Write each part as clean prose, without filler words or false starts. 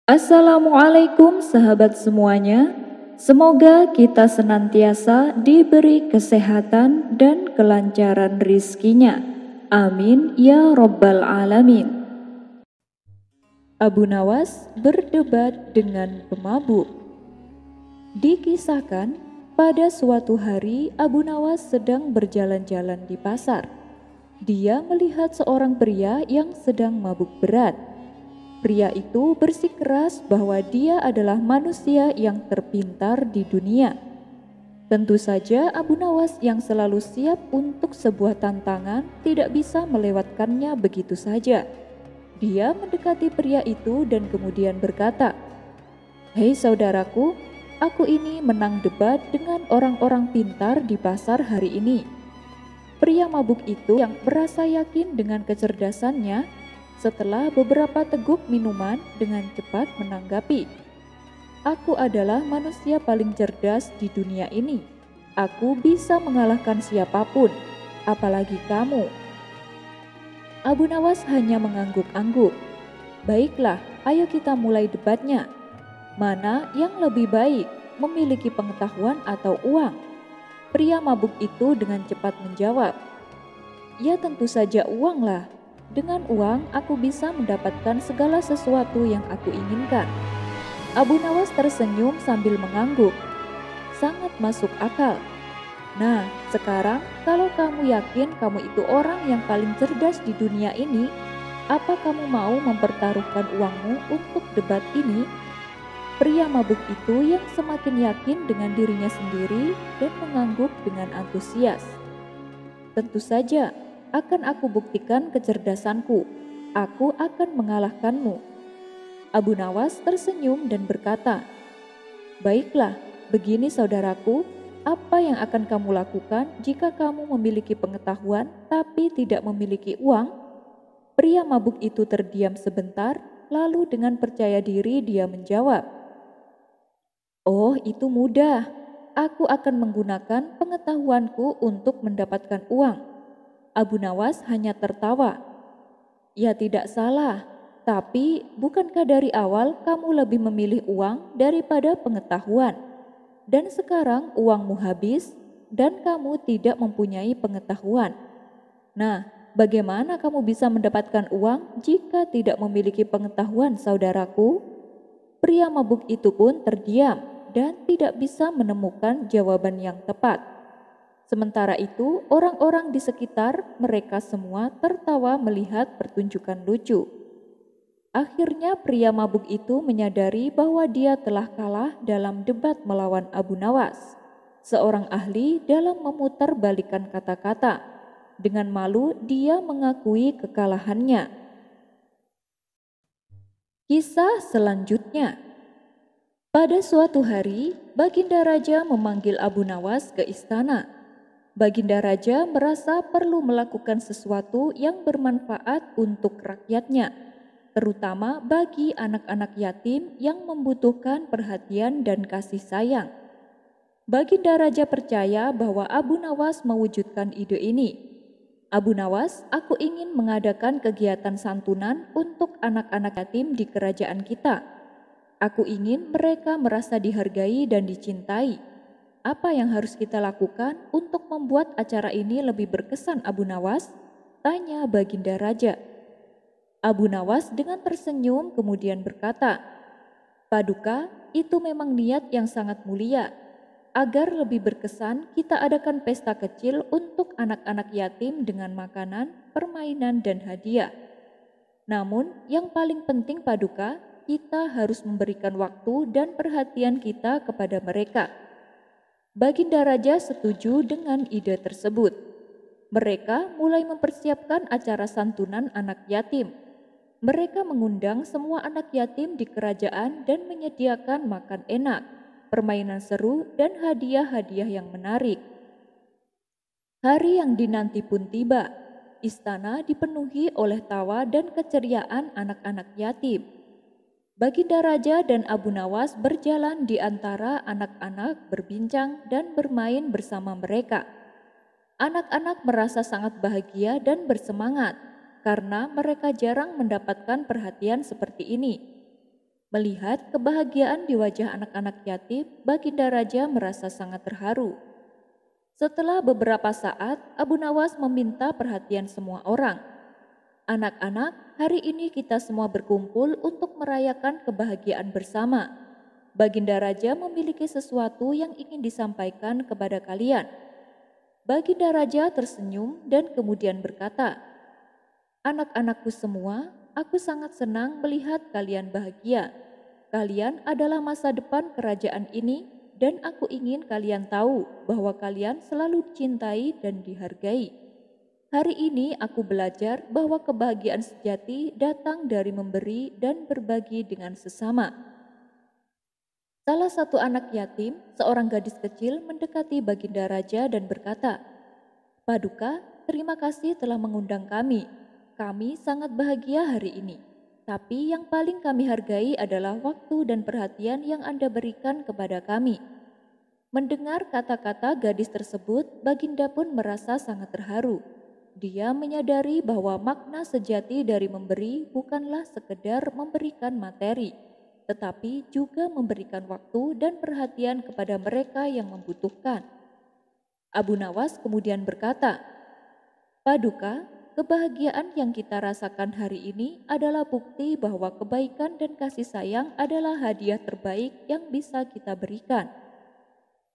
Assalamualaikum sahabat semuanya. Semoga kita senantiasa diberi kesehatan dan kelancaran rizkinya. Amin ya Rabbal Alamin. Abu Nawas berdebat dengan pemabuk. Dikisahkan, pada suatu hari Abu Nawas sedang berjalan-jalan di pasar. Dia melihat seorang pria yang sedang mabuk berat. Pria itu bersikeras bahwa dia adalah manusia yang terpintar di dunia. Tentu saja Abu Nawas yang selalu siap untuk sebuah tantangan tidak bisa melewatkannya begitu saja. Dia mendekati pria itu dan kemudian berkata, "Hei saudaraku, aku ini menang debat dengan orang-orang pintar di pasar hari ini." Pria mabuk itu yang merasa yakin dengan kecerdasannya setelah beberapa teguk minuman dengan cepat menanggapi, "Aku adalah manusia paling cerdas di dunia ini. Aku bisa mengalahkan siapapun, apalagi kamu." Abu Nawas hanya mengangguk-angguk. "Baiklah, ayo kita mulai debatnya. Mana yang lebih baik, memiliki pengetahuan atau uang?" Pria mabuk itu dengan cepat menjawab, "Ya tentu saja uang lah. Dengan uang aku bisa mendapatkan segala sesuatu yang aku inginkan." Abu Nawas tersenyum sambil mengangguk. "Sangat masuk akal. Nah, sekarang kalau kamu yakin kamu itu orang yang paling cerdas di dunia ini, apa kamu mau mempertaruhkan uangmu untuk debat ini?" Pria mabuk itu yang semakin yakin dengan dirinya sendiri dan mengangguk dengan antusias. "Tentu saja, akan aku buktikan kecerdasanku. Aku akan mengalahkanmu." Abu Nawas tersenyum dan berkata, "Baiklah, begini saudaraku, apa yang akan kamu lakukan jika kamu memiliki pengetahuan tapi tidak memiliki uang?" Pria mabuk itu terdiam sebentar, lalu dengan percaya diri dia menjawab, "Oh, itu mudah. Aku akan menggunakan pengetahuanku untuk mendapatkan uang." Abu Nawas hanya tertawa. "Ya tidak salah, tapi bukankah dari awal kamu lebih memilih uang daripada pengetahuan? Dan sekarang uangmu habis dan kamu tidak mempunyai pengetahuan. Nah, bagaimana kamu bisa mendapatkan uang jika tidak memiliki pengetahuan, saudaraku?" Pria mabuk itu pun terdiam dan tidak bisa menemukan jawaban yang tepat. Sementara itu, orang-orang di sekitar mereka semua tertawa melihat pertunjukan lucu. Akhirnya pria mabuk itu menyadari bahwa dia telah kalah dalam debat melawan Abu Nawas, seorang ahli dalam memutarbalikkan kata-kata. Dengan malu dia mengakui kekalahannya. Kisah selanjutnya. Pada suatu hari, Baginda Raja memanggil Abu Nawas ke istana. Baginda Raja merasa perlu melakukan sesuatu yang bermanfaat untuk rakyatnya, terutama bagi anak-anak yatim yang membutuhkan perhatian dan kasih sayang. Baginda Raja percaya bahwa Abu Nawas mewujudkan ide ini. "Abu Nawas, aku ingin mengadakan kegiatan santunan untuk anak-anak yatim di kerajaan kita. Aku ingin mereka merasa dihargai dan dicintai. Apa yang harus kita lakukan untuk membuat acara ini lebih berkesan, Abu Nawas?" tanya Baginda Raja. Abu Nawas dengan tersenyum kemudian berkata, "Paduka, itu memang niat yang sangat mulia. Agar lebih berkesan, kita adakan pesta kecil untuk anak-anak yatim dengan makanan, permainan, dan hadiah. Namun, yang paling penting Paduka, kita harus memberikan waktu dan perhatian kita kepada mereka." Baginda Raja setuju dengan ide tersebut. Mereka mulai mempersiapkan acara santunan anak yatim. Mereka mengundang semua anak yatim di kerajaan dan menyediakan makan enak, permainan seru, dan hadiah-hadiah yang menarik. Hari yang dinanti pun tiba. Istana dipenuhi oleh tawa dan keceriaan anak-anak yatim. Baginda Raja dan Abu Nawas berjalan di antara anak-anak, berbincang dan bermain bersama mereka. Anak-anak merasa sangat bahagia dan bersemangat karena mereka jarang mendapatkan perhatian seperti ini. Melihat kebahagiaan di wajah anak-anak yatim, Baginda Raja merasa sangat terharu. Setelah beberapa saat, Abu Nawas meminta perhatian semua orang. Anak-anak, hari ini kita semua berkumpul untuk merayakan kebahagiaan bersama. Baginda Raja memiliki sesuatu yang ingin disampaikan kepada kalian. Baginda Raja tersenyum dan kemudian berkata, "Anak-anakku semua, aku sangat senang melihat kalian bahagia. Kalian adalah masa depan kerajaan ini dan aku ingin kalian tahu bahwa kalian selalu dicintai dan dihargai. Hari ini aku belajar bahwa kebahagiaan sejati datang dari memberi dan berbagi dengan sesama." Salah satu anak yatim, seorang gadis kecil, mendekati Baginda Raja dan berkata, "Paduka, terima kasih telah mengundang kami. Kami sangat bahagia hari ini. Tapi yang paling kami hargai adalah waktu dan perhatian yang Anda berikan kepada kami." Mendengar kata-kata gadis tersebut, Baginda pun merasa sangat terharu. Dia menyadari bahwa makna sejati dari memberi bukanlah sekedar memberikan materi, tetapi juga memberikan waktu dan perhatian kepada mereka yang membutuhkan. Abu Nawas kemudian berkata, "Paduka, kebahagiaan yang kita rasakan hari ini adalah bukti bahwa kebaikan dan kasih sayang adalah hadiah terbaik yang bisa kita berikan.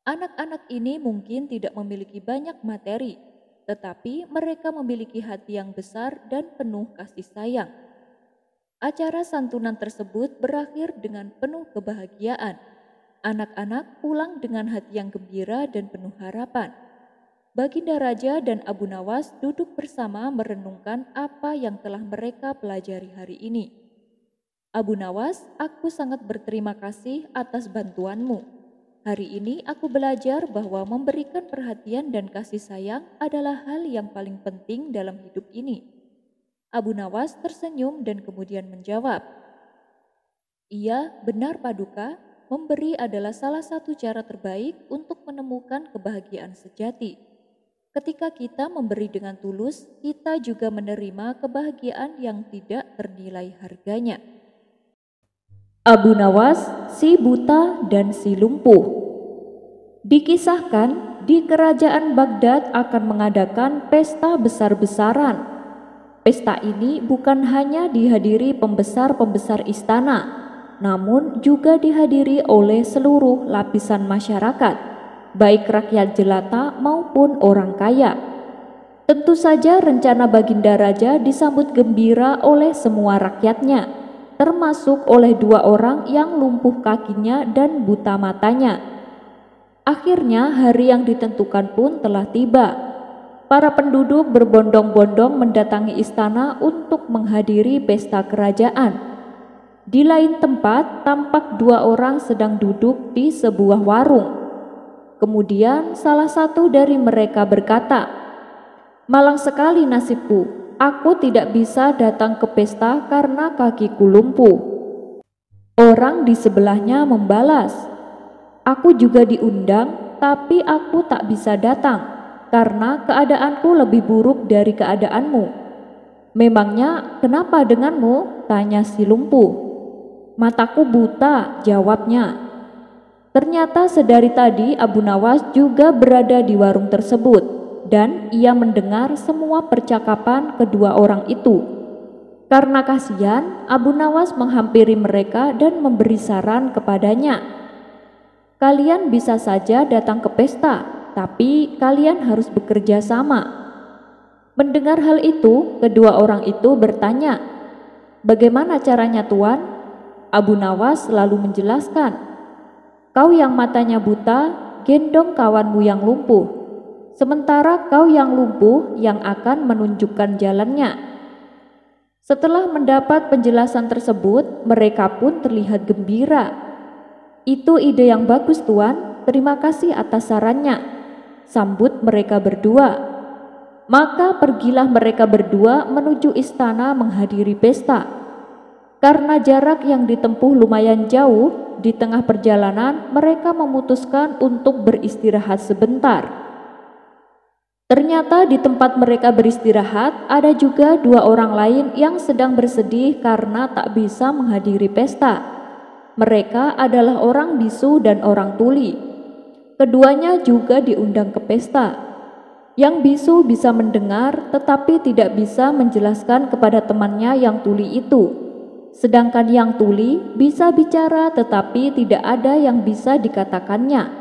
Anak-anak ini mungkin tidak memiliki banyak materi, tetapi mereka memiliki hati yang besar dan penuh kasih sayang." Acara santunan tersebut berakhir dengan penuh kebahagiaan. Anak-anak pulang dengan hati yang gembira dan penuh harapan. Baginda Raja dan Abu Nawas duduk bersama merenungkan apa yang telah mereka pelajari hari ini. "Abu Nawas, aku sangat berterima kasih atas bantuanmu. Hari ini aku belajar bahwa memberikan perhatian dan kasih sayang adalah hal yang paling penting dalam hidup ini." Abu Nawas tersenyum dan kemudian menjawab, "Iya, benar Paduka, memberi adalah salah satu cara terbaik untuk menemukan kebahagiaan sejati. Ketika kita memberi dengan tulus, kita juga menerima kebahagiaan yang tidak ternilai harganya." Abu Nawas, si buta dan si lumpuh. Dikisahkan di kerajaan Baghdad akan mengadakan pesta besar-besaran. Pesta ini bukan hanya dihadiri pembesar-pembesar istana, namun juga dihadiri oleh seluruh lapisan masyarakat, baik rakyat jelata maupun orang kaya. Tentu saja rencana Baginda Raja disambut gembira oleh semua rakyatnya, termasuk oleh dua orang yang lumpuh kakinya dan buta matanya. Akhirnya hari yang ditentukan pun telah tiba. Para penduduk berbondong-bondong mendatangi istana untuk menghadiri pesta kerajaan. Di lain tempat, tampak dua orang sedang duduk di sebuah warung. Kemudian salah satu dari mereka berkata, "Malang sekali nasibku, aku tidak bisa datang ke pesta karena kakiku lumpuh." Orang di sebelahnya membalas, "Aku juga diundang, tapi aku tak bisa datang karena keadaanku lebih buruk dari keadaanmu." "Memangnya kenapa denganmu?" tanya si lumpuh. "Mataku buta," jawabnya. Ternyata sedari tadi Abu Nawas juga berada di warung tersebut dan ia mendengar semua percakapan kedua orang itu. Karena kasihan, Abu Nawas menghampiri mereka dan memberi saran kepadanya, "Kalian bisa saja datang ke pesta, tapi kalian harus bekerja sama." Mendengar hal itu, kedua orang itu bertanya, "Bagaimana caranya, Tuan?" Abu Nawas lalu menjelaskan, "Kau yang matanya buta, gendong kawanmu yang lumpuh, sementara kau yang lumpuh yang akan menunjukkan jalannya." Setelah mendapat penjelasan tersebut, mereka pun terlihat gembira. "Itu ide yang bagus, Tuan. Terima kasih atas sarannya," sambut mereka berdua. Maka pergilah mereka berdua menuju istana menghadiri pesta. Karena jarak yang ditempuh lumayan jauh, di tengah perjalanan mereka memutuskan untuk beristirahat sebentar. Ternyata di tempat mereka beristirahat ada juga dua orang lain yang sedang bersedih karena tak bisa menghadiri pesta. Mereka adalah orang bisu dan orang tuli. Keduanya juga diundang ke pesta. Yang bisu bisa mendengar tetapi tidak bisa menjelaskan kepada temannya yang tuli itu. Sedangkan yang tuli bisa bicara tetapi tidak ada yang bisa dikatakannya.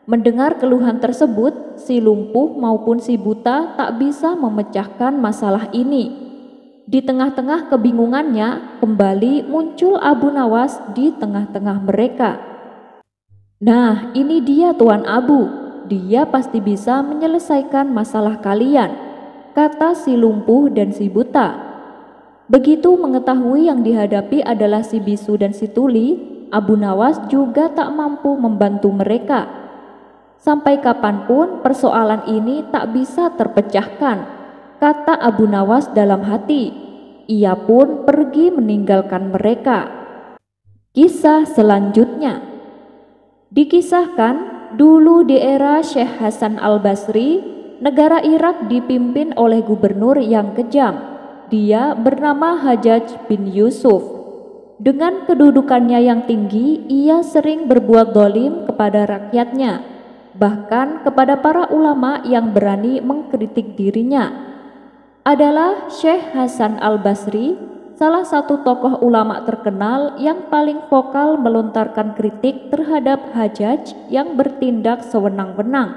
Mendengar keluhan tersebut, si lumpuh maupun si buta tak bisa memecahkan masalah ini. Di tengah-tengah kebingungannya, kembali muncul Abu Nawas di tengah-tengah mereka. "Nah, ini dia Tuan Abu. Dia pasti bisa menyelesaikan masalah kalian," kata si lumpuh dan si buta. Begitu mengetahui yang dihadapi adalah si bisu dan si tuli, Abu Nawas juga tak mampu membantu mereka. "Sampai kapanpun persoalan ini tak bisa terpecahkan," kata Abu Nawas dalam hati. Ia pun pergi meninggalkan mereka. Kisah selanjutnya dikisahkan dulu di era Syekh Hasan al-Basri, negara Irak dipimpin oleh gubernur yang kejam. Dia bernama Hajjaj bin Yusuf. Dengan kedudukannya yang tinggi, ia sering berbuat zalim kepada rakyatnya, bahkan kepada para ulama yang berani mengkritik dirinya. Adalah Syekh Hasan al-Basri, salah satu tokoh ulama terkenal yang paling vokal melontarkan kritik terhadap Hajjaj yang bertindak sewenang-wenang.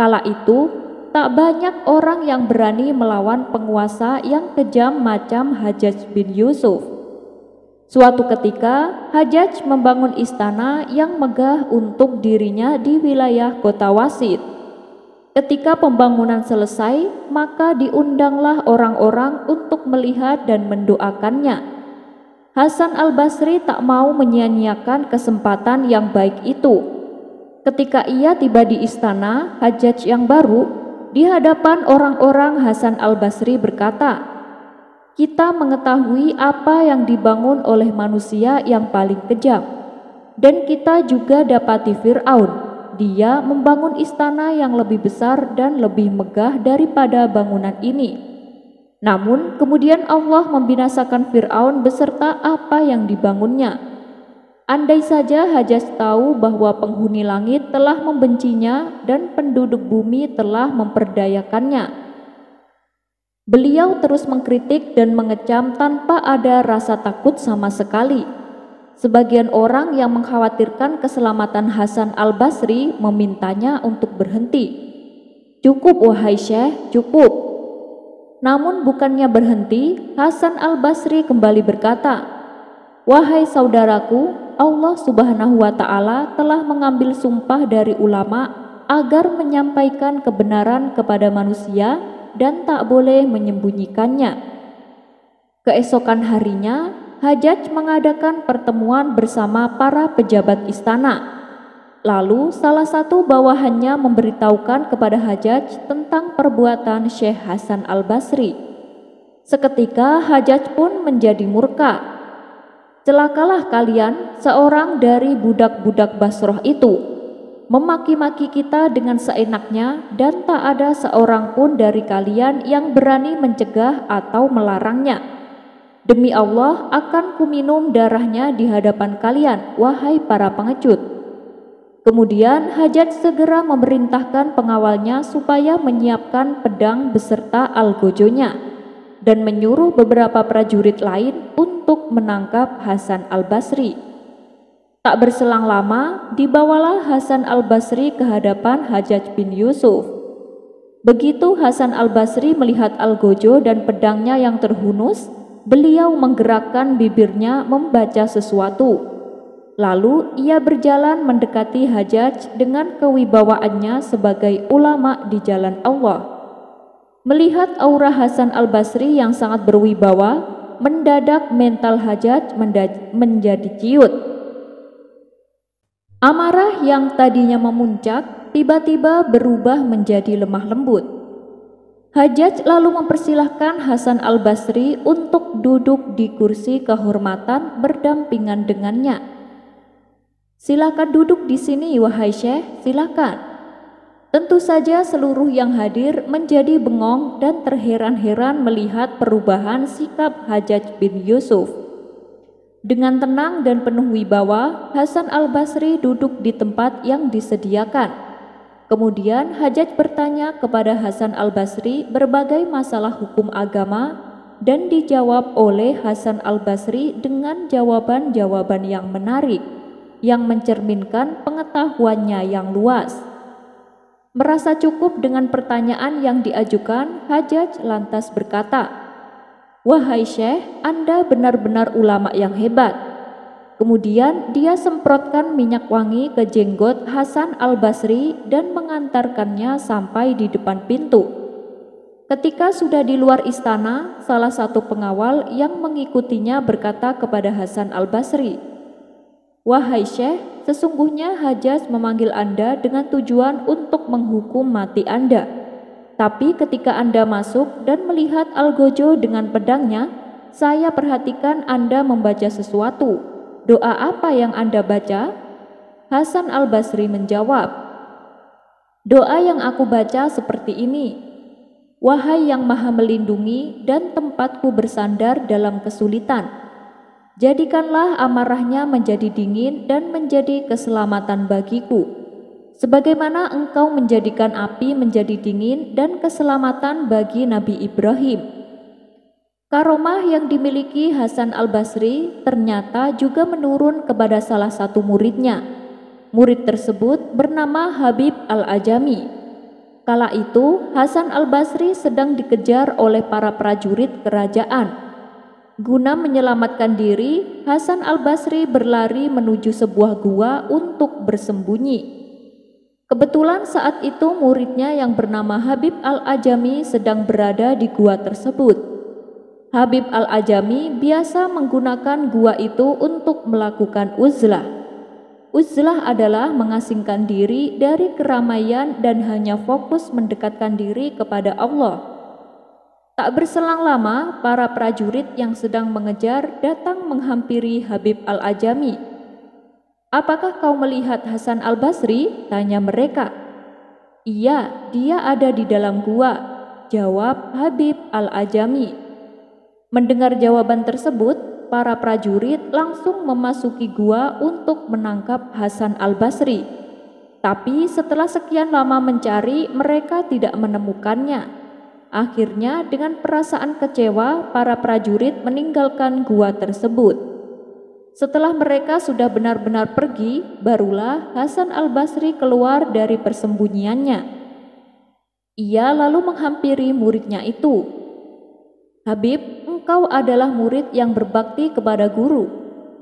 Kala itu, tak banyak orang yang berani melawan penguasa yang kejam macam Hajjaj bin Yusuf. Suatu ketika, Hajjaj membangun istana yang megah untuk dirinya di wilayah kota Wasit. Ketika pembangunan selesai, maka diundanglah orang-orang untuk melihat dan mendoakannya. Hasan al-Basri tak mau menyia-nyiakan kesempatan yang baik itu. Ketika ia tiba di istana Hajjaj yang baru, di hadapan orang-orang Hasan al-Basri berkata, "Kita mengetahui apa yang dibangun oleh manusia yang paling kejam, dan kita juga dapati Fir'aun. Dia membangun istana yang lebih besar dan lebih megah daripada bangunan ini. Namun kemudian Allah membinasakan Fir'aun beserta apa yang dibangunnya. Andai saja Hajjaj tahu bahwa penghuni langit telah membencinya dan penduduk bumi telah memperdayakannya." Beliau terus mengkritik dan mengecam tanpa ada rasa takut sama sekali. Sebagian orang yang mengkhawatirkan keselamatan Hasan al-Basri memintanya untuk berhenti. "Cukup wahai Syekh, cukup." Namun bukannya berhenti, Hasan al-Basri kembali berkata, "Wahai saudaraku, Allah Subhanahu wa Ta'ala telah mengambil sumpah dari ulama agar menyampaikan kebenaran kepada manusia dan tak boleh menyembunyikannya." Keesokan harinya, Hajjaj mengadakan pertemuan bersama para pejabat istana. Lalu salah satu bawahannya memberitahukan kepada Hajjaj tentang perbuatan Syekh Hasan al-Basri. Seketika Hajjaj pun menjadi murka. "Celakalah kalian, seorang dari budak-budak Basrah itu memaki-maki kita dengan seenaknya dan tak ada seorang pun dari kalian yang berani mencegah atau melarangnya. Demi Allah, akan kuminum darahnya di hadapan kalian, wahai para pengecut." Kemudian Hajjaj segera memerintahkan pengawalnya supaya menyiapkan pedang beserta algojonya dan menyuruh beberapa prajurit lain untuk menangkap Hasan al-Basri. Tak berselang lama, dibawalah Hasan al-Basri ke hadapan Hajjaj bin Yusuf. Begitu Hasan al-Basri melihat algojo dan pedangnya yang terhunus, beliau menggerakkan bibirnya membaca sesuatu. Lalu ia berjalan mendekati Hajjaj dengan kewibawaannya sebagai ulama di jalan Allah. Melihat aura Hasan al-Basri yang sangat berwibawa, mendadak mental Hajjaj menjadi ciut. Amarah yang tadinya memuncak tiba-tiba berubah menjadi lemah lembut. Hajjaj lalu mempersilahkan Hasan al-Basri untuk duduk di kursi kehormatan berdampingan dengannya. "Silakan duduk di sini wahai Syekh, silakan." Tentu saja seluruh yang hadir menjadi bengong dan terheran-heran melihat perubahan sikap Hajjaj bin Yusuf. Dengan tenang dan penuh wibawa, Hasan al-Basri duduk di tempat yang disediakan. Kemudian Hajjaj bertanya kepada Hasan al-Basri berbagai masalah hukum agama dan dijawab oleh Hasan al-Basri dengan jawaban-jawaban yang menarik, yang mencerminkan pengetahuannya yang luas. Merasa cukup dengan pertanyaan yang diajukan, Hajjaj lantas berkata, "Wahai Syekh, Anda benar-benar ulama yang hebat." Kemudian dia semprotkan minyak wangi ke jenggot Hasan al-Basri dan mengantarkannya sampai di depan pintu. Ketika sudah di luar istana, salah satu pengawal yang mengikutinya berkata kepada Hasan al-Basri, "Wahai Syekh, sesungguhnya Hajjaj memanggil Anda dengan tujuan untuk menghukum mati Anda. Tapi ketika Anda masuk dan melihat Algojo dengan pedangnya, saya perhatikan Anda membaca sesuatu. Doa apa yang Anda baca?" Hasan al-Basri menjawab, "Doa yang aku baca seperti ini. Wahai yang maha melindungi dan tempatku bersandar dalam kesulitan, jadikanlah amarahnya menjadi dingin dan menjadi keselamatan bagiku, sebagaimana engkau menjadikan api menjadi dingin dan keselamatan bagi Nabi Ibrahim." Karomah yang dimiliki Hasan al-Basri ternyata juga menurun kepada salah satu muridnya. Murid tersebut bernama Habib al-Ajami. Kala itu Hasan al-Basri sedang dikejar oleh para prajurit kerajaan. Guna menyelamatkan diri, Hasan al-Basri berlari menuju sebuah gua untuk bersembunyi. Kebetulan saat itu muridnya yang bernama Habib al-Ajami sedang berada di gua tersebut. Habib al-Ajami biasa menggunakan gua itu untuk melakukan uzlah. Uzlah adalah mengasingkan diri dari keramaian dan hanya fokus mendekatkan diri kepada Allah. Tak berselang lama, para prajurit yang sedang mengejar datang menghampiri Habib al-Ajami. "Apakah kau melihat Hasan al-Basri?" tanya mereka. "Iya, dia ada di dalam gua," jawab Habib al-Ajami. Mendengar jawaban tersebut, para prajurit langsung memasuki gua untuk menangkap Hasan al-Basri. Tapi setelah sekian lama mencari, mereka tidak menemukannya. Akhirnya dengan perasaan kecewa, para prajurit meninggalkan gua tersebut. Setelah mereka sudah benar-benar pergi, barulah Hasan al-Basri keluar dari persembunyiannya. Ia lalu menghampiri muridnya itu. "Habib, engkau adalah murid yang berbakti kepada guru,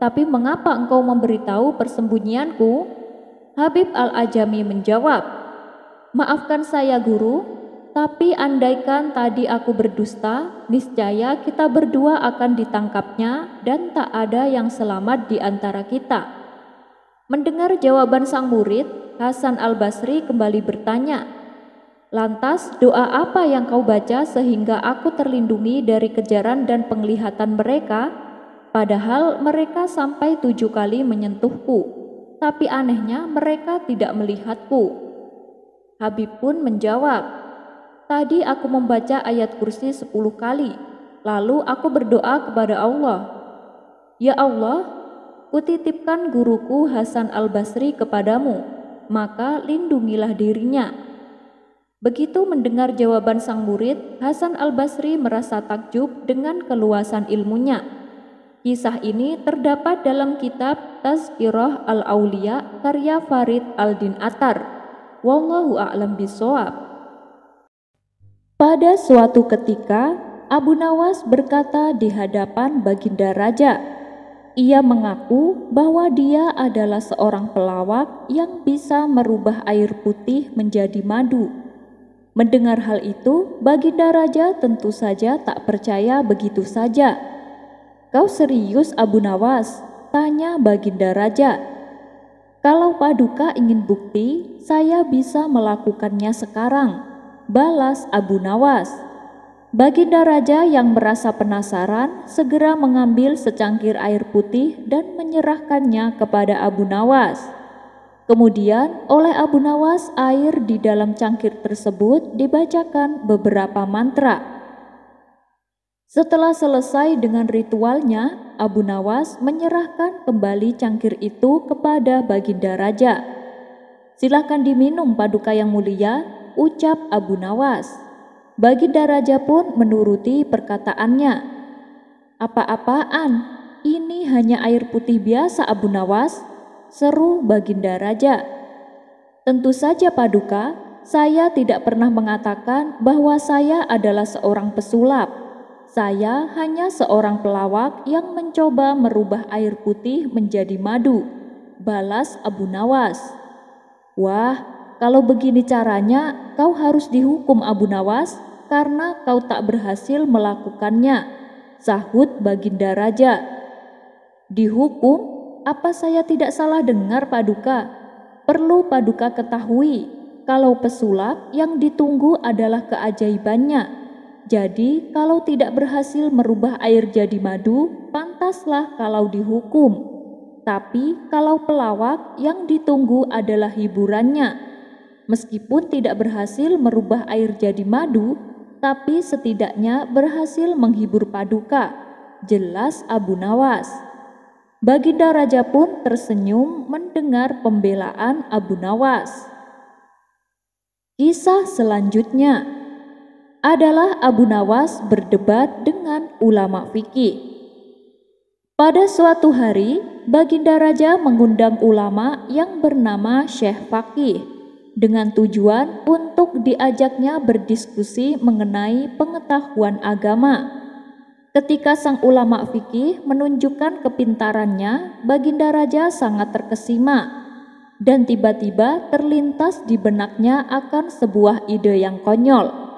tapi mengapa engkau memberitahu persembunyianku?" Habib al-Ajami menjawab, "Maafkan saya guru, tapi andaikan tadi aku berdusta, niscaya kita berdua akan ditangkapnya dan tak ada yang selamat di antara kita." Mendengar jawaban sang murid, Hasan al-Basri kembali bertanya, "Lantas doa apa yang kau baca sehingga aku terlindungi dari kejaran dan penglihatan mereka, padahal mereka sampai 7 kali menyentuhku, tapi anehnya mereka tidak melihatku?" Habib pun menjawab, "Tadi aku membaca ayat kursi 10 kali, lalu aku berdoa kepada Allah, 'Ya Allah, kutitipkan guruku Hasan al-Basri kepadamu, maka lindungilah dirinya.'" Begitu mendengar jawaban sang murid, Hasan al-Basri merasa takjub dengan keluasan ilmunya. Kisah ini terdapat dalam kitab Tazkirah al-Auliya karya Farid al-Din Attar. Wallahu a'lam bishawab. Pada suatu ketika, Abu Nawas berkata di hadapan Baginda Raja. Ia mengaku bahwa dia adalah seorang pelawak yang bisa merubah air putih menjadi madu. Mendengar hal itu, Baginda Raja tentu saja tak percaya begitu saja. "Kau serius, Abu Nawas?" tanya Baginda Raja. "Kalau Paduka ingin bukti, saya bisa melakukannya sekarang," balas Abu Nawas. Baginda Raja yang merasa penasaran segera mengambil secangkir air putih dan menyerahkannya kepada Abu Nawas. Kemudian oleh Abu Nawas air di dalam cangkir tersebut dibacakan beberapa mantra. Setelah selesai dengan ritualnya, Abu Nawas menyerahkan kembali cangkir itu kepada Baginda Raja. "Silakan diminum paduka yang mulia," ucap Abu Nawas. Baginda Raja pun menuruti perkataannya. "Apa-apaan? Ini hanya air putih biasa, Abu Nawas," seru Baginda Raja. "Tentu saja paduka, saya tidak pernah mengatakan bahwa saya adalah seorang pesulap. Saya hanya seorang pelawak yang mencoba merubah air putih menjadi madu," balas Abu Nawas. "Wah, kalau begini caranya, kau harus dihukum, Abu Nawas, karena kau tak berhasil melakukannya," sahut Baginda Raja. "Dihukum? Apa saya tidak salah dengar, paduka? Perlu paduka ketahui, kalau pesulap yang ditunggu adalah keajaibannya. Jadi kalau tidak berhasil merubah air jadi madu, pantaslah kalau dihukum. Tapi kalau pelawak yang ditunggu adalah hiburannya. Meskipun tidak berhasil merubah air jadi madu, tapi setidaknya berhasil menghibur paduka," jelas Abu Nawas. Baginda Raja pun tersenyum mendengar pembelaan Abu Nawas. Kisah selanjutnya adalah Abu Nawas berdebat dengan ulama fikih. Pada suatu hari, Baginda Raja mengundang ulama yang bernama Syekh Faqih dengan tujuan untuk diajaknya berdiskusi mengenai pengetahuan agama. Ketika sang ulama fikih menunjukkan kepintarannya, Baginda Raja sangat terkesima dan tiba-tiba terlintas di benaknya akan sebuah ide yang konyol.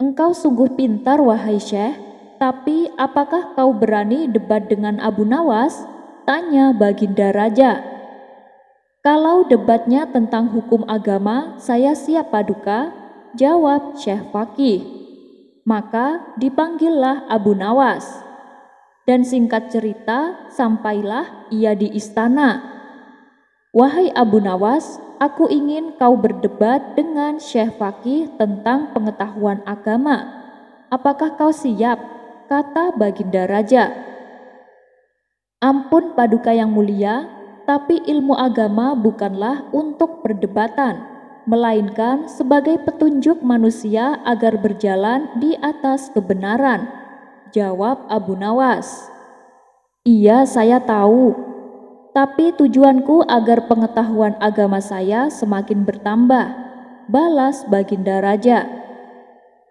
"Engkau sungguh pintar, wahai Syekh, tapi apakah kau berani debat dengan Abu Nawas?" tanya Baginda Raja. "Kalau debatnya tentang hukum agama, saya siap, paduka," jawab Syekh Faqih. Maka dipanggillah Abu Nawas. Dan singkat cerita, sampailah ia di istana. "Wahai Abu Nawas, aku ingin kau berdebat dengan Syekh Faqih tentang pengetahuan agama. Apakah kau siap?" kata Baginda Raja. "Ampun paduka yang mulia, tapi ilmu agama bukanlah untuk perdebatan, melainkan sebagai petunjuk manusia agar berjalan di atas kebenaran," jawab Abu Nawas. "Iya, saya tahu. Tapi tujuanku agar pengetahuan agama saya semakin bertambah," balas Baginda Raja.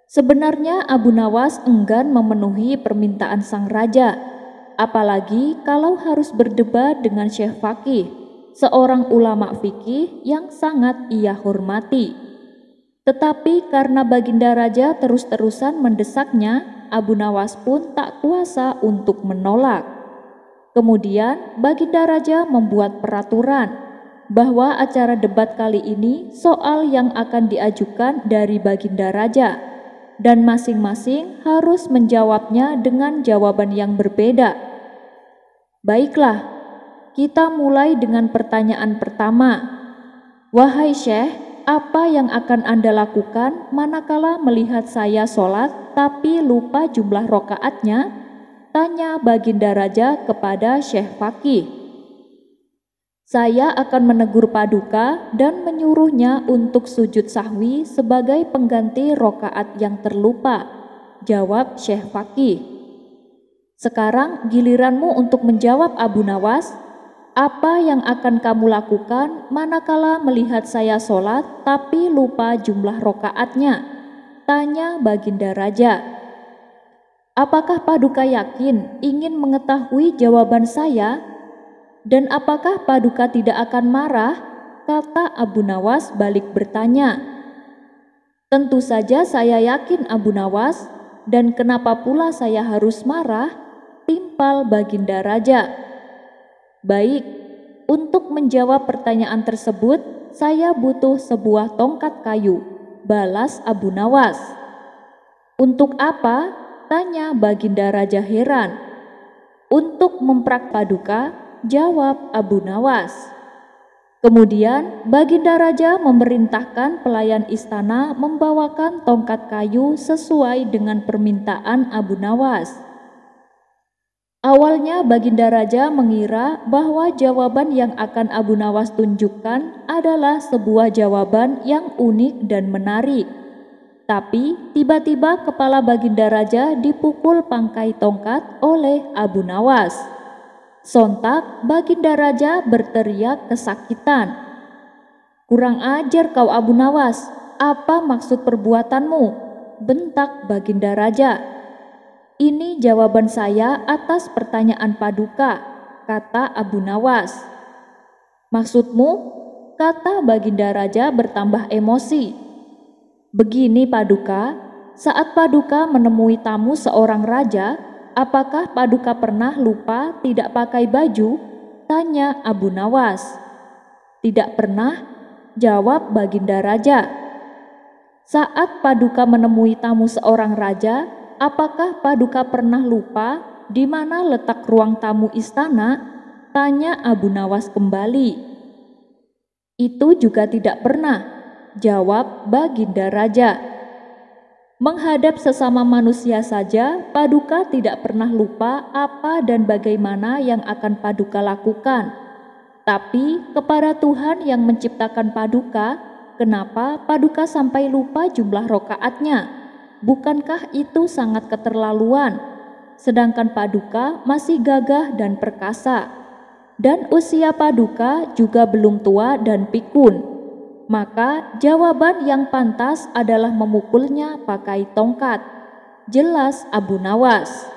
Sebenarnya Abu Nawas enggan memenuhi permintaan sang raja, apalagi kalau harus berdebat dengan Syekh Faqih, seorang ulama fikih yang sangat ia hormati. Tetapi karena Baginda Raja terus-terusan mendesaknya, Abu Nawas pun tak kuasa untuk menolak. Kemudian Baginda Raja membuat peraturan bahwa acara debat kali ini soal yang akan diajukan dari Baginda Raja, dan masing-masing harus menjawabnya dengan jawaban yang berbeda. "Baiklah, kita mulai dengan pertanyaan pertama. Wahai Syekh, apa yang akan Anda lakukan manakala melihat saya sholat tapi lupa jumlah rokaatnya?" tanya Baginda Raja kepada Syekh Faqih. "Saya akan menegur paduka dan menyuruhnya untuk sujud sahwi sebagai pengganti rokaat yang terlupa," jawab Syekh Faqih. "Sekarang giliranmu untuk menjawab, Abu Nawas. Apa yang akan kamu lakukan manakala melihat saya sholat tapi lupa jumlah rokaatnya?" tanya Baginda Raja. "Apakah paduka yakin ingin mengetahui jawaban saya? Dan apakah paduka tidak akan marah?" kata Abu Nawas balik bertanya. "Tentu saja saya yakin, Abu Nawas, dan kenapa pula saya harus marah?" timpal Baginda Raja. "Baik, untuk menjawab pertanyaan tersebut, saya butuh sebuah tongkat kayu," balas Abu Nawas. "Untuk apa?" tanya Baginda Raja heran. "Untuk memprak paduka," jawab Abu Nawas. Kemudian Baginda Raja memerintahkan pelayan istana membawakan tongkat kayu sesuai dengan permintaan Abu Nawas. Awalnya Baginda Raja mengira bahwa jawaban yang akan Abu Nawas tunjukkan adalah sebuah jawaban yang unik dan menarik. Tapi tiba-tiba kepala Baginda Raja dipukul pangkai tongkat oleh Abu Nawas. Sontak Baginda Raja berteriak kesakitan. "Kurang ajar kau Abu Nawas, apa maksud perbuatanmu?" bentak Baginda Raja. "Ini jawaban saya atas pertanyaan Paduka," kata Abu Nawas. "Maksudmu?" kata Baginda Raja bertambah emosi. "Begini Paduka, saat Paduka menemui tamu seorang raja, apakah Paduka pernah lupa tidak pakai baju?" tanya Abu Nawas. "Tidak pernah," jawab Baginda Raja. "Saat Paduka menemui tamu seorang raja, apakah Paduka pernah lupa di mana letak ruang tamu istana?" tanya Abu Nawas kembali. "Itu juga tidak pernah," jawab Baginda Raja. Menghadap sesama manusia saja, Paduka tidak pernah lupa apa dan bagaimana yang akan Paduka lakukan. Tapi kepada Tuhan yang menciptakan Paduka, kenapa Paduka sampai lupa jumlah rokaatnya? Bukankah itu sangat keterlaluan? Sedangkan Paduka masih gagah dan perkasa, dan usia Paduka juga belum tua dan pikun. Maka jawaban yang pantas adalah memukulnya pakai tongkat, jelas Abu Nawas.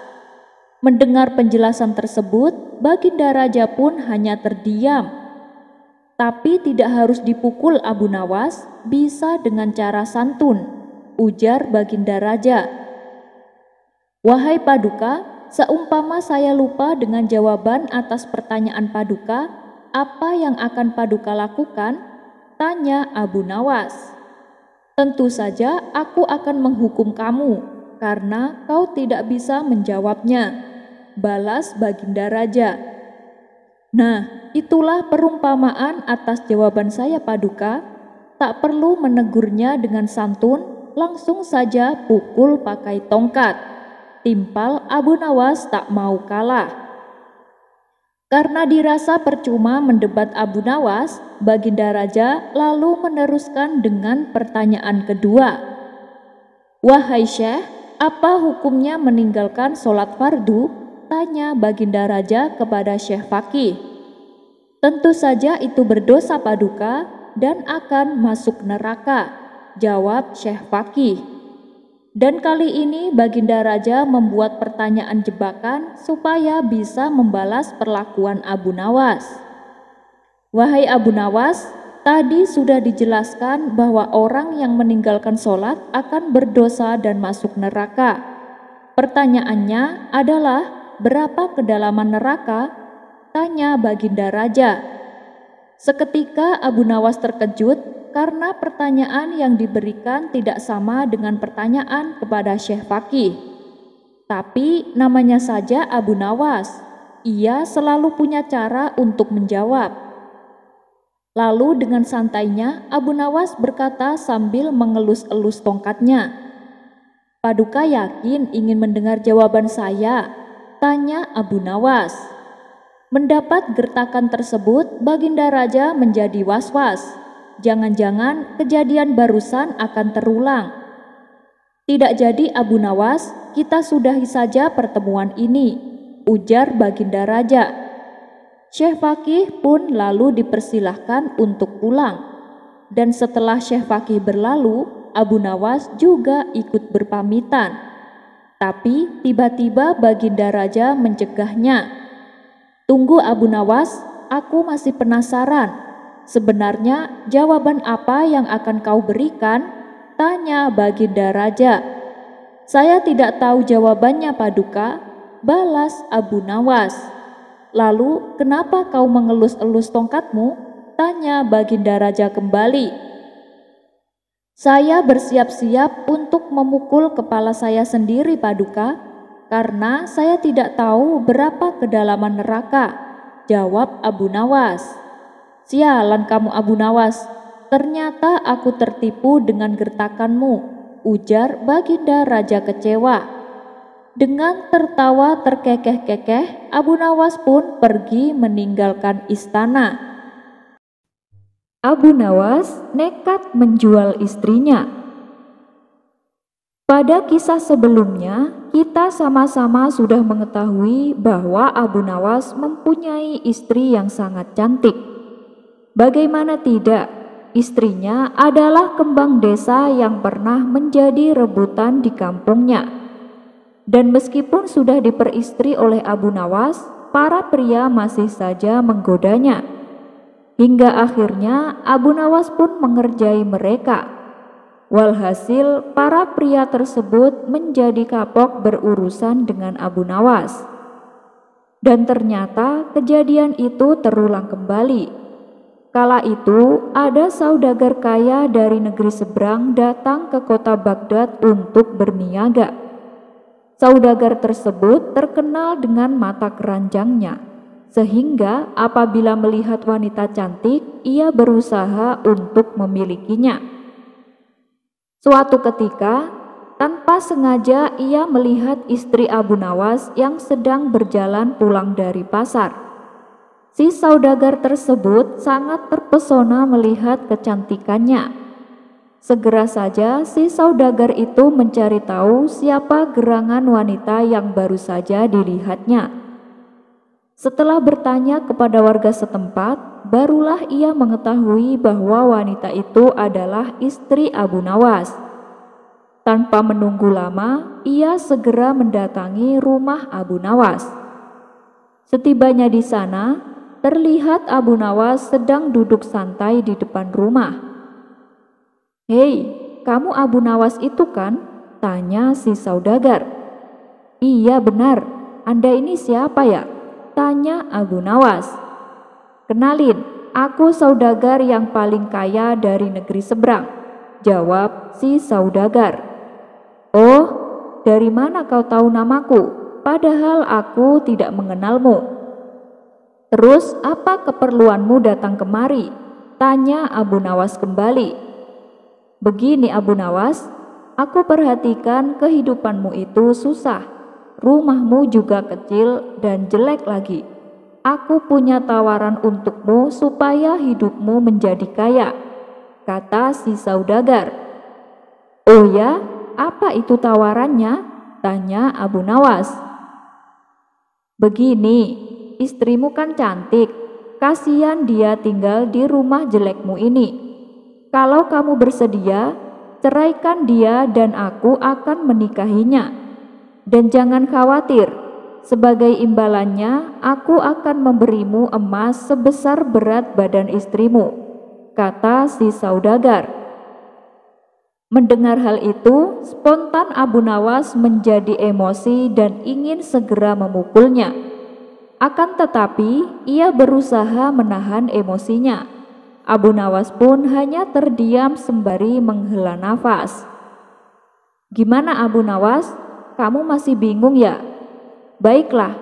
Mendengar penjelasan tersebut, Baginda Raja pun hanya terdiam. "Tapi tidak harus dipukul Abu Nawas, bisa dengan cara santun," ujar Baginda Raja. "Wahai Paduka, seumpama saya lupa dengan jawaban atas pertanyaan Paduka, apa yang akan Paduka lakukan?" tanya Abu Nawas. "Tentu saja aku akan menghukum kamu karena kau tidak bisa menjawabnya," balas Baginda Raja. "Nah, itulah perumpamaan atas jawaban saya Paduka. Tak perlu menegurnya dengan santun, langsung saja pukul pakai tongkat." Timpal Abu Nawas tak mau kalah. Karena dirasa percuma mendebat Abu Nawas, Baginda Raja lalu meneruskan dengan pertanyaan kedua. "Wahai Syekh, apa hukumnya meninggalkan sholat fardu?" tanya Baginda Raja kepada Syekh Fakih. "Tentu saja itu berdosa Paduka dan akan masuk neraka," jawab Syekh Fakih. Dan kali ini Baginda Raja membuat pertanyaan jebakan supaya bisa membalas perlakuan Abu Nawas. "Wahai Abu Nawas, tadi sudah dijelaskan bahwa orang yang meninggalkan sholat akan berdosa dan masuk neraka. Pertanyaannya adalah, berapa kedalaman neraka?" tanya Baginda Raja. Seketika Abu Nawas terkejut karena pertanyaan yang diberikan tidak sama dengan pertanyaan kepada Syekh Fakih. Tapi namanya saja Abu Nawas, ia selalu punya cara untuk menjawab. Lalu dengan santainya Abu Nawas berkata sambil mengelus-elus tongkatnya, "Paduka yakin ingin mendengar jawaban saya?" tanya Abu Nawas. Mendapat gertakan tersebut, Baginda Raja menjadi was-was. Jangan-jangan kejadian barusan akan terulang. "Tidak jadi Abu Nawas, kita sudahi saja pertemuan ini," ujar Baginda Raja. Syekh Fakih pun lalu dipersilahkan untuk pulang. Dan setelah Syekh Fakih berlalu, Abu Nawas juga ikut berpamitan. Tapi tiba-tiba Baginda Raja mencegahnya. "Tunggu Abu Nawas, aku masih penasaran. Sebenarnya jawaban apa yang akan kau berikan?" tanya Baginda Raja. "Saya tidak tahu jawabannya Paduka," balas Abu Nawas. "Lalu kenapa kau mengelus-elus tongkatmu?" tanya Baginda Raja kembali. "Saya bersiap-siap untuk memukul kepala saya sendiri Paduka, karena saya tidak tahu berapa kedalaman neraka," jawab Abu Nawas. "Sialan kamu Abu Nawas, ternyata aku tertipu dengan gertakanmu," ujar Baginda Raja kecewa. Dengan tertawa terkekeh-kekeh, Abu Nawas pun pergi meninggalkan istana. Abu Nawas nekat menjual istrinya. Pada kisah sebelumnya, kita sama-sama sudah mengetahui bahwa Abu Nawas mempunyai istri yang sangat cantik. Bagaimana tidak, istrinya adalah kembang desa yang pernah menjadi rebutan di kampungnya. Dan meskipun sudah diperistri oleh Abu Nawas, para pria masih saja menggodanya. Hingga akhirnya Abu Nawas pun mengerjai mereka. Walhasil, para pria tersebut menjadi kapok berurusan dengan Abu Nawas. Dan ternyata kejadian itu terulang kembali. Kala itu, ada saudagar kaya dari negeri seberang datang ke kota Baghdad untuk berniaga. Saudagar tersebut terkenal dengan mata keranjangnya, sehingga apabila melihat wanita cantik, ia berusaha untuk memilikinya. Suatu ketika, tanpa sengaja ia melihat istri Abu Nawas yang sedang berjalan pulang dari pasar. Si saudagar tersebut sangat terpesona melihat kecantikannya. Segera saja si saudagar itu mencari tahu siapa gerangan wanita yang baru saja dilihatnya. Setelah bertanya kepada warga setempat, barulah ia mengetahui bahwa wanita itu adalah istri Abu Nawas. Tanpa menunggu lama, ia segera mendatangi rumah Abu Nawas. Setibanya di sana, terlihat Abu Nawas sedang duduk santai di depan rumah. "Hei, kamu Abu Nawas itu kan?" tanya si saudagar. "Iya benar, Anda ini siapa ya?" tanya Abu Nawas. "Kenalin, aku saudagar yang paling kaya dari negeri seberang," jawab si saudagar. "Oh, dari mana kau tahu namaku? Padahal aku tidak mengenalmu." "Terus apa keperluanmu datang kemari?" tanya Abu Nawas kembali. "Begini Abu Nawas, aku perhatikan kehidupanmu itu susah. Rumahmu juga kecil dan jelek lagi. Aku punya tawaran untukmu supaya hidupmu menjadi kaya," kata si saudagar. "Oh ya, apa itu tawarannya?" tanya Abu Nawas. "Begini, istrimu kan cantik. Kasihan dia tinggal di rumah jelekmu ini. Kalau kamu bersedia, ceraikan dia dan aku akan menikahinya. Dan jangan khawatir, sebagai imbalannya aku akan memberimu emas sebesar berat badan istrimu," kata si saudagar. Mendengar hal itu, spontan Abu Nawas menjadi emosi dan ingin segera memukulnya. Akan tetapi, ia berusaha menahan emosinya. Abu Nawas pun hanya terdiam sembari menghela nafas. "Gimana Abu Nawas? Kamu masih bingung ya? Baiklah,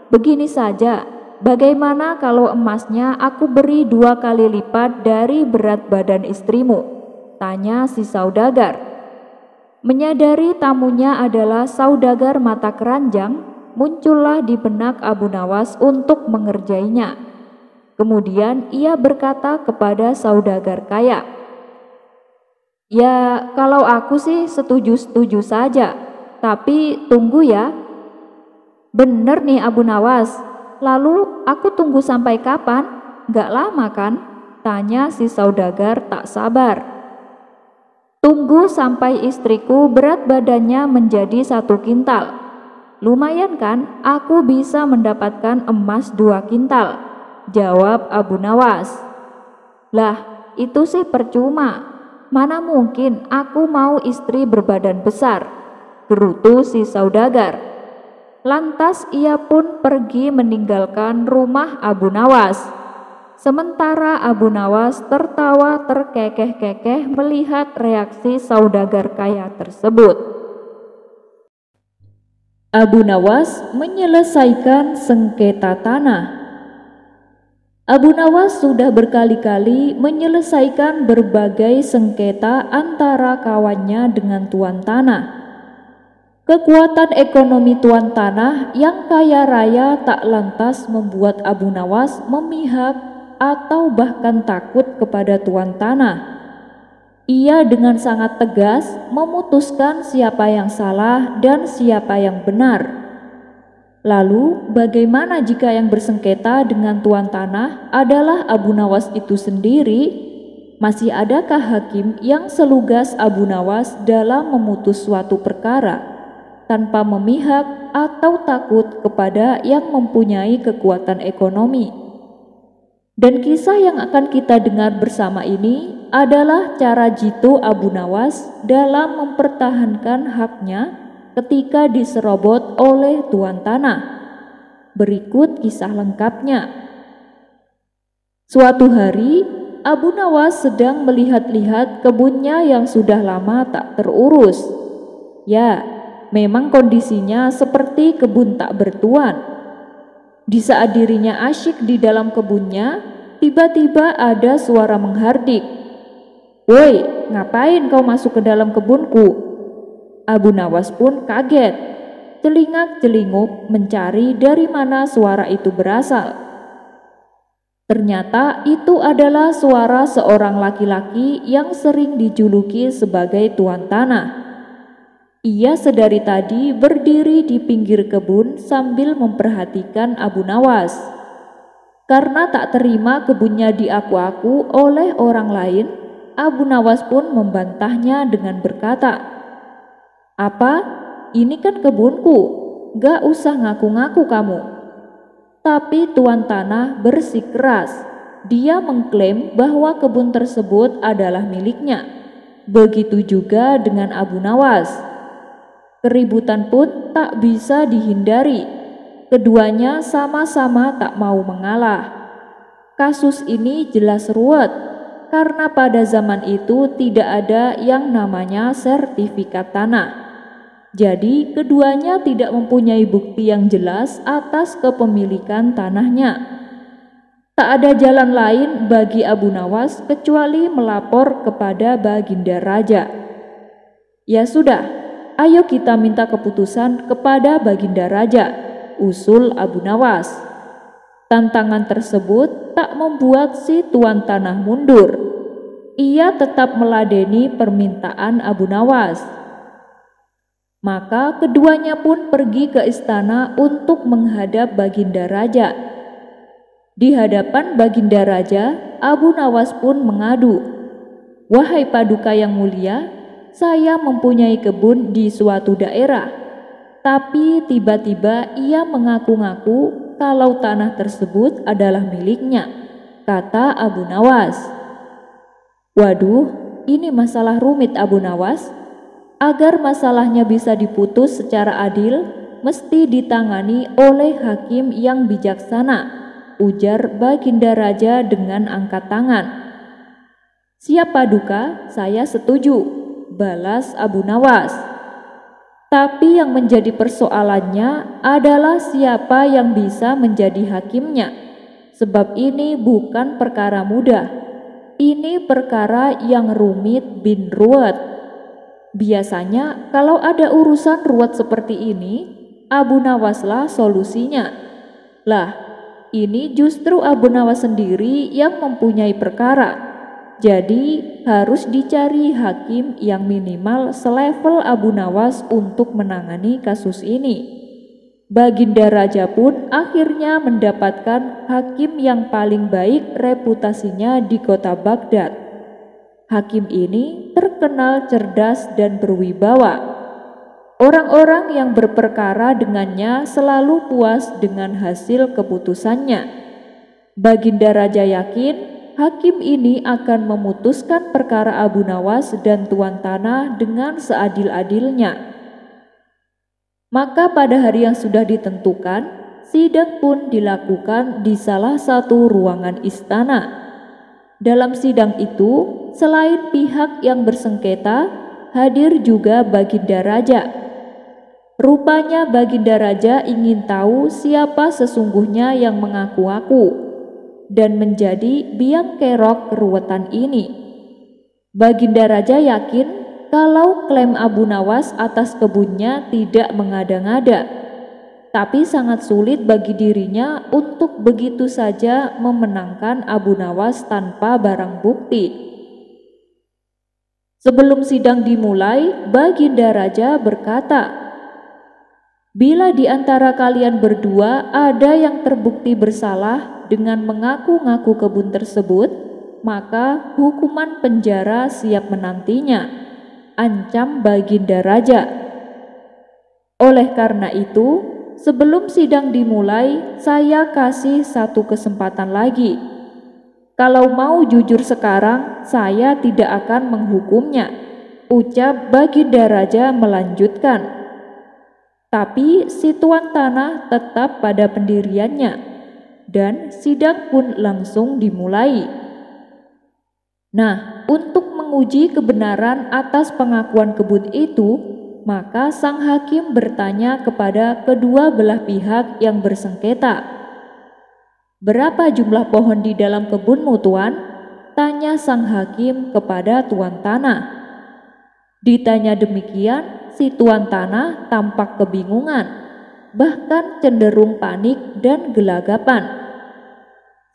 begini saja. Bagaimana kalau emasnya aku beri 2 kali lipat dari berat badan istrimu?" tanya si saudagar. Menyadari tamunya adalah saudagar mata keranjang, muncullah di benak Abu Nawas untuk mengerjainya. Kemudian ia berkata kepada saudagar kaya, "Ya, kalau aku sih setuju-setuju saja, tapi tunggu ya." "Bener nih Abu Nawas, lalu aku tunggu sampai kapan? Gak lama kan?" tanya si saudagar tak sabar. "Tunggu sampai istriku berat badannya menjadi 1 kintal. Lumayan kan, aku bisa mendapatkan emas 2 kintal, jawab Abu Nawas. "Lah, itu sih percuma. Mana mungkin aku mau istri berbadan besar," gerutu si saudagar. Lantas ia pun pergi meninggalkan rumah Abu Nawas. Sementara Abu Nawas tertawa terkekeh-kekeh melihat reaksi saudagar kaya tersebut. Abu Nawas menyelesaikan sengketa tanah. Abu Nawas sudah berkali-kali menyelesaikan berbagai sengketa antara kawannya dengan tuan tanah. Kekuatan ekonomi tuan tanah yang kaya raya tak lantas membuat Abu Nawas memihak atau bahkan takut kepada tuan tanah. Ia dengan sangat tegas memutuskan siapa yang salah dan siapa yang benar. Lalu, bagaimana jika yang bersengketa dengan tuan tanah adalah Abu Nawas itu sendiri? Masih adakah hakim yang selugas Abu Nawas dalam memutus suatu perkara tanpa memihak atau takut kepada yang mempunyai kekuatan ekonomi? Dan kisah yang akan kita dengar bersama ini adalah cara jitu Abu Nawas dalam mempertahankan haknya ketika diserobot oleh tuan tanah. Berikut kisah lengkapnya. Suatu hari, Abu Nawas sedang melihat-lihat kebunnya yang sudah lama tak terurus. Ya, memang kondisinya seperti kebun tak bertuan. Di saat dirinya asyik di dalam kebunnya, tiba-tiba ada suara menghardik. "Woi, ngapain kau masuk ke dalam kebunku?" Abu Nawas pun kaget, celingak-celinguk mencari dari mana suara itu berasal. Ternyata itu adalah suara seorang laki-laki yang sering dijuluki sebagai tuan tanah. Ia sedari tadi berdiri di pinggir kebun sambil memperhatikan Abu Nawas. Karena tak terima kebunnya diaku-aku oleh orang lain, Abu Nawas pun membantahnya dengan berkata, "Apa? Ini kan kebunku, gak usah ngaku-ngaku kamu." Tapi tuan tanah bersikeras. Dia mengklaim bahwa kebun tersebut adalah miliknya. Begitu juga dengan Abu Nawas. Keributan pun tak bisa dihindari. Keduanya sama-sama tak mau mengalah. Kasus ini jelas ruwet, karena pada zaman itu tidak ada yang namanya sertifikat tanah. Jadi keduanya tidak mempunyai bukti yang jelas atas kepemilikan tanahnya. Tak ada jalan lain bagi Abu Nawas kecuali melapor kepada Baginda Raja. "Ya sudah, ayo kita minta keputusan kepada Baginda Raja," usul Abu Nawas. Tantangan tersebut tak membuat si tuan tanah mundur. Ia tetap meladeni permintaan Abu Nawas. Maka keduanya pun pergi ke istana untuk menghadap Baginda Raja. Di hadapan Baginda Raja, Abu Nawas pun mengadu, "Wahai Paduka yang mulia, saya mempunyai kebun di suatu daerah, tapi tiba-tiba ia mengaku-ngaku kalau tanah tersebut adalah miliknya," kata Abu Nawas. "Waduh, ini masalah rumit Abu Nawas. Agar masalahnya bisa diputus secara adil, mesti ditangani oleh hakim yang bijaksana," ujar Baginda Raja dengan angkat tangan. "Siap Paduka, saya setuju," balas Abu Nawas. Tapi yang menjadi persoalannya adalah siapa yang bisa menjadi hakimnya. Sebab ini bukan perkara mudah. Ini perkara yang rumit bin ruwet. Biasanya kalau ada urusan ruwet seperti ini, Abu Nawaslah solusinya. Lah, ini justru Abu Nawas sendiri yang mempunyai perkara. Jadi harus dicari hakim yang minimal selevel Abu Nawas untuk menangani kasus ini. Baginda Raja pun akhirnya mendapatkan hakim yang paling baik reputasinya di kota Baghdad. Hakim ini terkenal cerdas dan berwibawa. Orang-orang yang berperkara dengannya selalu puas dengan hasil keputusannya. Baginda Raja yakin hakim ini akan memutuskan perkara Abu Nawas dan tuan tanah dengan seadil-adilnya. Maka pada hari yang sudah ditentukan, sidang pun dilakukan di salah satu ruangan istana. Dalam sidang itu, selain pihak yang bersengketa, hadir juga Baginda Raja. Rupanya Baginda Raja ingin tahu siapa sesungguhnya yang mengaku-ngaku. dan menjadi biang kerok keruwetan ini. Baginda Raja yakin kalau klaim Abu Nawas atas kebunnya tidak mengada-ngada, tapi sangat sulit bagi dirinya untuk begitu saja memenangkan Abu Nawas tanpa barang bukti. Sebelum sidang dimulai, Baginda Raja berkata, "Bila di antara kalian berdua ada yang terbukti bersalah dengan mengaku-ngaku kebun tersebut, maka hukuman penjara siap menantinya," ancam Baginda Raja. Oleh karena itu, sebelum sidang dimulai, saya kasih satu kesempatan lagi. Kalau mau jujur sekarang, saya tidak akan menghukumnya, ucap Baginda Raja melanjutkan. Tapi si tuan tanah tetap pada pendiriannya, dan sidang pun langsung dimulai. Nah, untuk menguji kebenaran atas pengakuan kebun itu, maka sang hakim bertanya kepada kedua belah pihak yang bersengketa. "Berapa jumlah pohon di dalam kebunmu, Tuan?" tanya sang hakim kepada tuan tanah. Ditanya demikian, si tuan tanah tampak kebingungan, bahkan cenderung panik dan gelagapan.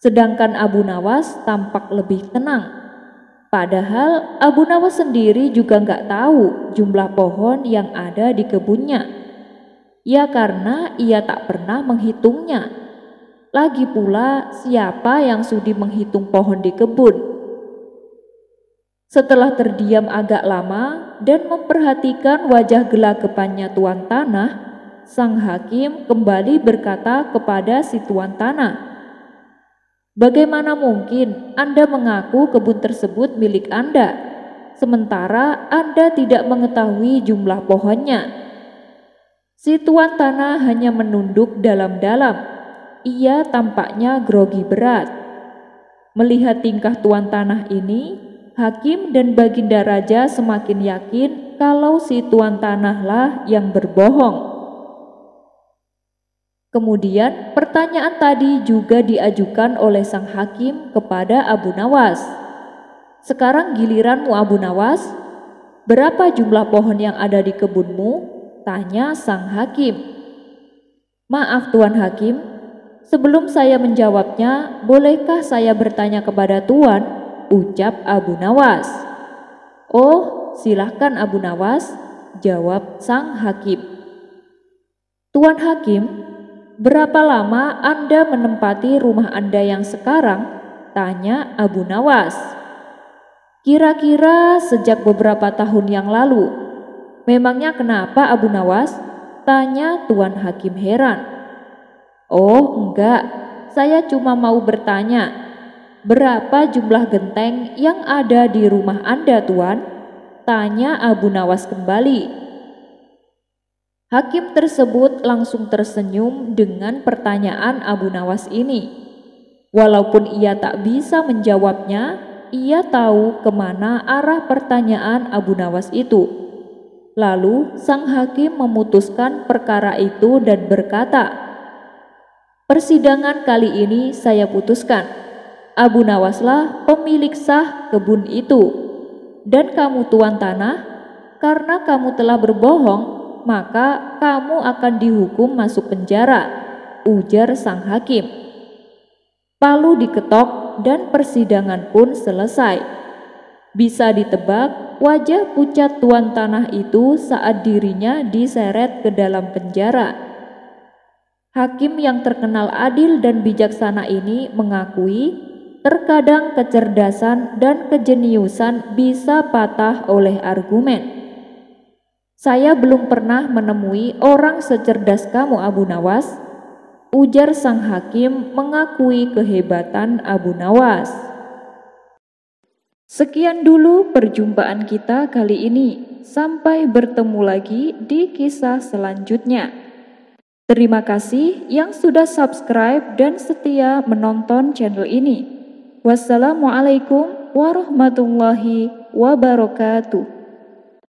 Sedangkan Abu Nawas tampak lebih tenang. Padahal Abu Nawas sendiri juga nggak tahu jumlah pohon yang ada di kebunnya. Ya karena ia tak pernah menghitungnya. Lagi pula, siapa yang sudi menghitung pohon di kebun? Setelah terdiam agak lama dan memperhatikan wajah gelagapannya tuan tanah, sang hakim kembali berkata kepada si tuan tanah, "Bagaimana mungkin Anda mengaku kebun tersebut milik Anda, sementara Anda tidak mengetahui jumlah pohonnya?" Si tuan tanah hanya menunduk dalam-dalam. Ia tampaknya grogi berat. Melihat tingkah tuan tanah ini, hakim dan Baginda Raja semakin yakin kalau si tuan tanahlah yang berbohong. Kemudian pertanyaan tadi juga diajukan oleh sang hakim kepada Abu Nawas. "Sekarang giliranmu, Abu Nawas. Berapa jumlah pohon yang ada di kebunmu?" tanya sang hakim. "Maaf Tuan Hakim, sebelum saya menjawabnya, bolehkah saya bertanya kepada Tuan?" ucap Abu Nawas. "Oh, silahkan Abu Nawas," jawab sang hakim. "Tuan Hakim, berapa lama Anda menempati rumah Anda yang sekarang?" tanya Abu Nawas. "Kira-kira sejak beberapa tahun yang lalu." "Memangnya kenapa Abu Nawas?" tanya Tuan Hakim heran. "Oh enggak, saya cuma mau bertanya, berapa jumlah genteng yang ada di rumah Anda, Tuan?" tanya Abu Nawas kembali. Hakim tersebut langsung tersenyum dengan pertanyaan Abu Nawas ini. Walaupun ia tak bisa menjawabnya, ia tahu kemana arah pertanyaan Abu Nawas itu. Lalu sang hakim memutuskan perkara itu dan berkata, "Persidangan kali ini saya putuskan, Abu Nawaslah pemilik sah kebun itu. Dan kamu tuan tanah, karena kamu telah berbohong, maka kamu akan dihukum masuk penjara," ujar sang hakim. Palu diketok dan persidangan pun selesai. Bisa ditebak wajah pucat tuan tanah itu saat dirinya diseret ke dalam penjara. Hakim yang terkenal adil dan bijaksana ini mengakui terkadang kecerdasan dan kejeniusan bisa patah oleh argumen. "Saya belum pernah menemui orang secerdas kamu, Abu Nawas," ujar sang hakim mengakui kehebatan Abu Nawas. Sekian dulu perjumpaan kita kali ini. Sampai bertemu lagi di kisah selanjutnya. Terima kasih yang sudah subscribe dan setia menonton channel ini. Wassalamualaikum warahmatullahi wabarakatuh.